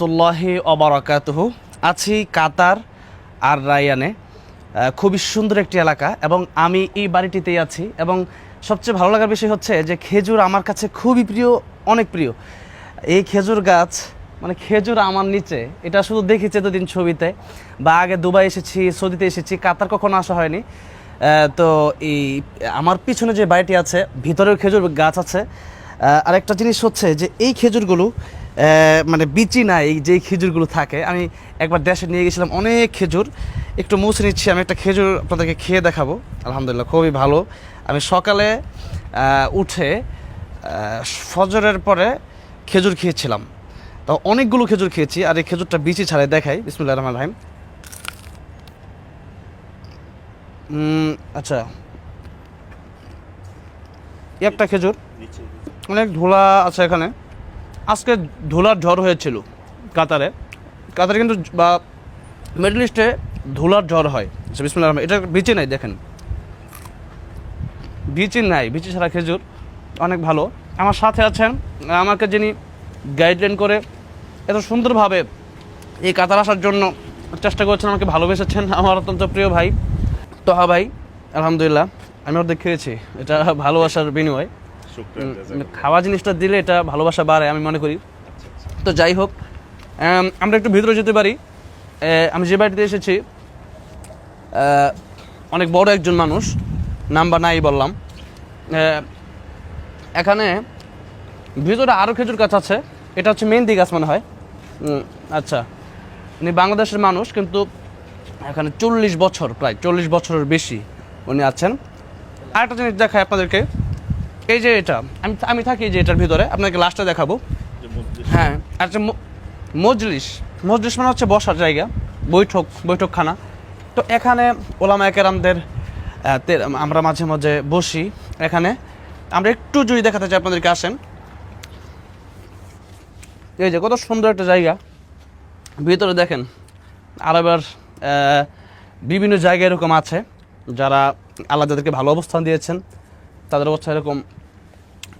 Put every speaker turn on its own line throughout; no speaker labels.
রহমতুল্লাহি ওবারাকাতুহু। আছি কাতার আর রায়ানে, খুবই সুন্দর একটি এলাকা এবং আমি এই বাড়িটিতেই আছি। এবং সবচেয়ে ভালো লাগার বিষয় হচ্ছে যে খেজুর আমার কাছে খুবই প্রিয়, অনেক প্রিয়। এই খেজুর গাছ মানে খেজুর আমার নিচে, এটা শুধু দেখেছি এতদিন ছবিতে, বা আগে দুবাই এসেছি, সৌদিতে এসেছি, কাতার কখনো আসা হয়নি। তো এই আমার পিছনে যে বাড়িটি আছে ভিতরেও খেজুর গাছ আছে। আরেকটা জিনিস হচ্ছে যে এই খেজুরগুলো মানে বিচি নাই, এই যে খেজুরগুলো থাকে, আমি একবার দেশে নিয়ে গেছিলাম অনেক খেজুর, একটু মুছে নিচ্ছি। আমি একটা খেজুর আপনাদেরকে খেয়ে দেখাবো। আলহামদুলিল্লাহ খুবই ভালো। আমি সকালে উঠে ফজরের পরে খেজুর খেয়েছিলাম, তো অনেকগুলো খেজুর খেয়েছি। আর এই খেজুরটা বিচি ছাড়াই দেখাই। বিসমিল্লাহির রহমানির রহিম। আচ্ছা, একটা খেজুর, অনেক ধুলা আছে এখানে। আজকে ধুলার ঝড় হয়েছিল কাতারে। কাতারে কিন্তু বা মিডল ইস্টে ধুলার ঝড় হয়। আচ্ছা, বিসমিল্লাহির রহমানির রহিম। এটা বিচি নাই, দেখেন বিচি নাই, বিচি ছাড়া খেজুর, অনেক ভালো। আমার সাথে আছেন আমাকে যিনি গাইডলাইন করে এত সুন্দরভাবে এই কাতার আসার জন্য চেষ্টা করছেন, আমাকে ভালোবেসেছেন, আমার অত্যন্ত প্রিয় ভাই তোহা ভাই। আলহামদুলিল্লাহ আমি ওদের খেয়েছি, এটা ভালোবাসার বিনিময়। খাওয়া জিনিসটা দিলে এটা ভালোবাসা বাড়ে আমি মনে করি। তো যাই হোক, আমরা একটু ভিতরে যেতে পারি। আমি যে বাড়িতে এসেছি অনেক বড় একজন মানুষ, নাম্বার নাই বললাম। এখানে ভিতরে আরও খেজুর গাছ আছে। এটা হচ্ছে মেহেন্দি গাছ মনে হয়। আচ্ছা, উনি বাংলাদেশের মানুষ, কিন্তু এখানে 40 বছর, প্রায় 40 বছরের বেশি উনি আছেন। আরেকটা জিনিস দেখায় আপনাদেরকে, এই যে এটা আমি থাকি যে এটার ভিতরে, আপনাকে লাস্টে দেখাবো। হ্যাঁ, আচ্ছা, মজলিস মজলিস মানে হচ্ছে বসার জায়গা, বৈঠকখানা। তো এখানে ওলামায়ে কেরামদের আমরা মাঝে মাঝে বসি এখানে। আমরা একটু যদি দেখাতে চাই আপনাদেরকে, আসেন। এই যে কত সুন্দর একটা জায়গা, ভিতরে দেখেন। আর আবার বিভিন্ন জায়গায় এরকম আছে যারা আল্লাহ যাদেরকে ভালো অবস্থান দিয়েছেন, তাদের অবস্থা এরকম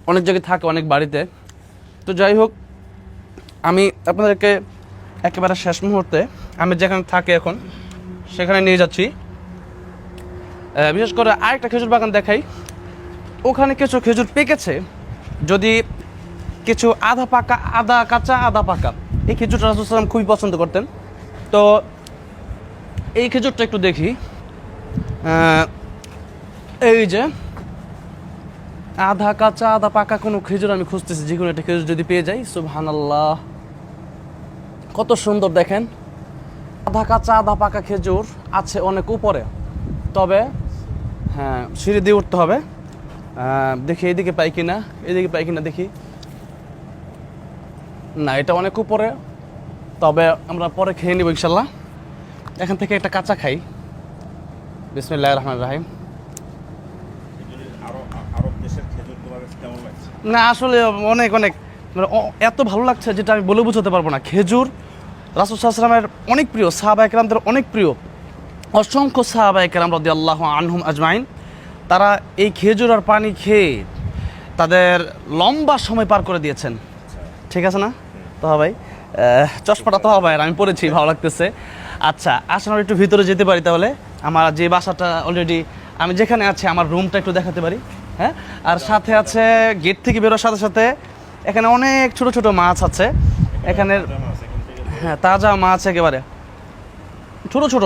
অনেক জায়গায় থাকে, অনেক বাড়িতে। তো যাই হোক, আমি আপনাদেরকে একেবারে শেষ মুহূর্তে আমি যেখানে থাকি এখন সেখানে নিয়ে যাচ্ছি। বিশেষ করে আরেকটা খেজুর বাগান দেখাই। ওখানে কিছু খেজুর পেকেছে, যদি কিছু আধা পাকা, আধা কাঁচা আধা পাকা। এই খেজুরটা রাসূল সাল্লাল্লাহু আলাইহি ওয়াসাল্লাম খুবই পছন্দ করতেন। তো এই খেজুরটা একটু দেখি। এই যে আধা কাঁচা আধা পাকা কোনো খেজুর আমি খুঁজতেছি, যে কোনো একটা খেজুর যদি পেয়ে যাই। সুবহানাল্লাহ, কত সুন্দর দেখেন। আধা কাঁচা আধা পাকা খেজুর আছে অনেক উপরে, তবে হ্যাঁ সিঁড়ি দিয়ে উঠতে হবে। দেখি এদিকে পাই কিনা, এদিকে পাই কিনা দেখি। না, এটা অনেক উপরে, তবে আমরা পরে খেয়ে নিব ইনশাল্লাহ। এখান থেকে একটা কাঁচা খাই। বিসমিল্লাহির রহমানির রহিম। না আসলে অনেক অনেক মানে এত ভালো লাগছে যেটা আমি বলে বোঝাতে পারবো না। খেজুর রাসূল সাল্লাল্লাহু আলাইহি ওয়াসাল্লামের অনেক প্রিয়, সাহাবায়ে কেরামদের অনেক প্রিয়। অসংখ্য সাহাবায়ে কেরাম রাদিয়াল্লাহু আনহুম আজমাইন, তারা এই খেজুর আর পানি খেয়ে তাদের লম্বা সময় পার করে দিয়েছেন। ঠিক আছে না তোহা ভাই? চশমাটা তোহা ভাই আমি পড়েছি, ভালো লাগতেছে। আচ্ছা, আসেন আমরা একটু ভিতরে যেতে পারি তাহলে। আমার যে বাসাটা অলরেডি আমি যেখানে আছি, আমার রুমটা একটু দেখাতে পারি। হ্যাঁ, আর সাথে আছে গেট থেকে বেরোর সাথে সাথে এখানে অনেক ছোট ছোট মাছ আছে এখানে। হ্যাঁ, তাজা মাছ একেবারে ছোট ছোট।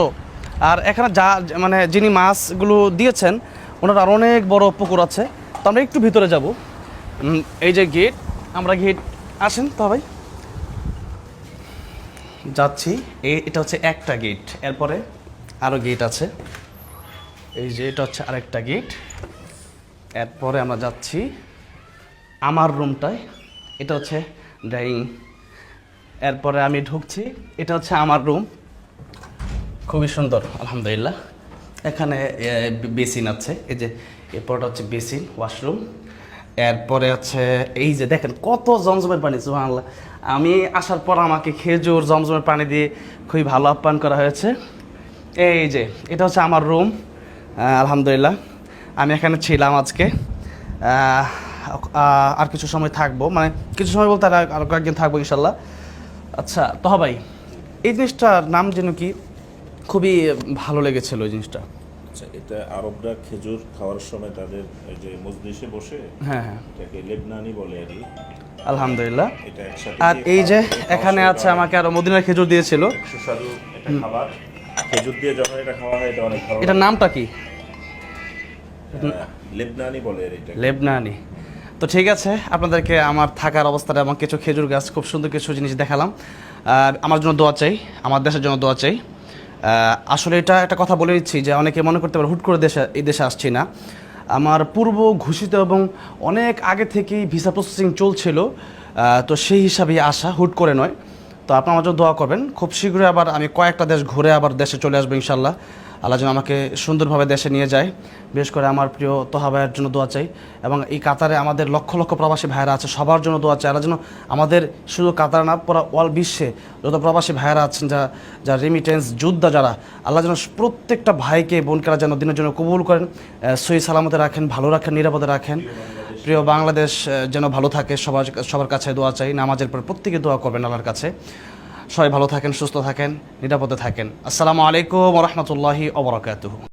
আর এখানে যা মানে যিনি মাছগুলো দিয়েছেন ওনার আর অনেক বড় পুকুর আছে। তো আমরা একটু ভিতরে যাব। এই যে গেট, আমরা গেট, আসেন তো ভাই, যাচ্ছি। এটা হচ্ছে একটা গেট, এরপরে আরও গেট আছে। এই যে এটা হচ্ছে আরেকটা গেট। এরপরে আমরা যাচ্ছি আমার রুমটায়, এটা হচ্ছে ড্রয়িং। এরপরে আমি ঢুকছি, এটা হচ্ছে আমার রুম, খুবই সুন্দর আলহামদুলিল্লাহ। এখানে বেসিন আছে, এই যে এরপরটা হচ্ছে বেসিন, ওয়াশরুম। এরপরে হচ্ছে এই যে দেখেন কত জমজমের পানি, সুবহানাল্লাহ। আমি আসার পর আমাকে খেজুর জমজমের পানি দিয়ে খুবই ভালো আপ্যায়ন করা হয়েছে। এই যে এটা হচ্ছে আমার রুম, আলহামদুলিল্লাহ। আমি এখানে ছিলাম আজকে, আর কিছু সময় থাকবো, মানে কিছু সময় বলতে আর কয়েকদিন থাকবো ইনশাল্লাহ। আচ্ছা তোহা ভাই, এই জিনিসটার নাম যেন কি, খুবই ভালো লেগেছিল ওই জিনিসটা।
আচ্ছা, এটা আরবরা খেজুর খাওয়ার সময় তাদের এই যে মজলিসে বসে
হ্যাঁ হ্যাঁ,
এটাকে লেবনানি বলে আর কি।
আলহামদুলিল্লাহ।
এটা একসাথে
আর
দিয়ে
এই যে
খাওয়া-
এখানে
খাওয়ার
আছে
সময়
আমাকে আরো মদিনার খেজুর দিয়েছিল।
অনেক সুস্বাদু একটা খাবার। খেজুর দিয়ে যখন এটা খাওয়া হয় এটা অনেক ভালো
এটার
লাগে।
নামটা কি?
লেবনানি বলে আর এটা।
লেবনানি। তো ঠিক আছে, আপনাদেরকে আমার থাকার অবস্থাটা এবং কিছু খেজুর গাছ, খুব সুন্দর কিছু জিনিস দেখালাম। আমার জন্য দোয়া চাই, আমার দেশের জন্য দোয়া চাই। আসলে এটা একটা কথা বলে দিচ্ছি যে অনেকে মনে করতে পারে হুট করে এই দেশে আসছি না। আমার পূর্ব ঘোষিত এবং অনেক আগে থেকেই ভিসা প্রসেসিং চলছিল, তো সেই হিসাবেই আসা, হুট করে নয়। তো আপনার আমার জন্য দোয়া করবেন, খুব শীঘ্রই আবার আমি কয়েকটা দেশ ঘুরে আবার দেশে চলে আসবো ইনশাল্লাহ। আল্লাহ যেন আমাকে সুন্দরভাবে দেশে নিয়ে যায়। বিশেষ করে আমার প্রিয় তোহা ভাইয়ের জন্য দোয়া চাই, এবং এই কাতারে আমাদের লক্ষ লক্ষ প্রবাসী ভাইয়েরা আছে, সবার জন্য দোয়া চাই। আল্লাহ যেন আমাদের শুধু কাতার না, পুরো ওয়ার্ল্ড বিশ্বে যত প্রবাসী ভাইয়েরা আছেন, যা রেমিটেন্স যোদ্ধা যারা, আল্লাহ যেন প্রত্যেকটা ভাইকে বোনকেরা যেন দিনের জন্য কবুল করেন, সহি সালামতে রাখেন, ভালো রাখেন, নিরাপদে রাখেন। প্রিয় বাংলাদেশ যেন ভালো থাকে, সবার কাছে দোয়া চাই। নামাজের পর প্রত্যেকে দোয়া করবেন আল্লাহর কাছে। সবাই ভালো থাকেন, সুস্থ থাকেন, নিরাপদে থাকেন। আসসালামু আলাইকুম ওয়া রাহমাতুল্লাহি ওয়া বারাকাতুহু।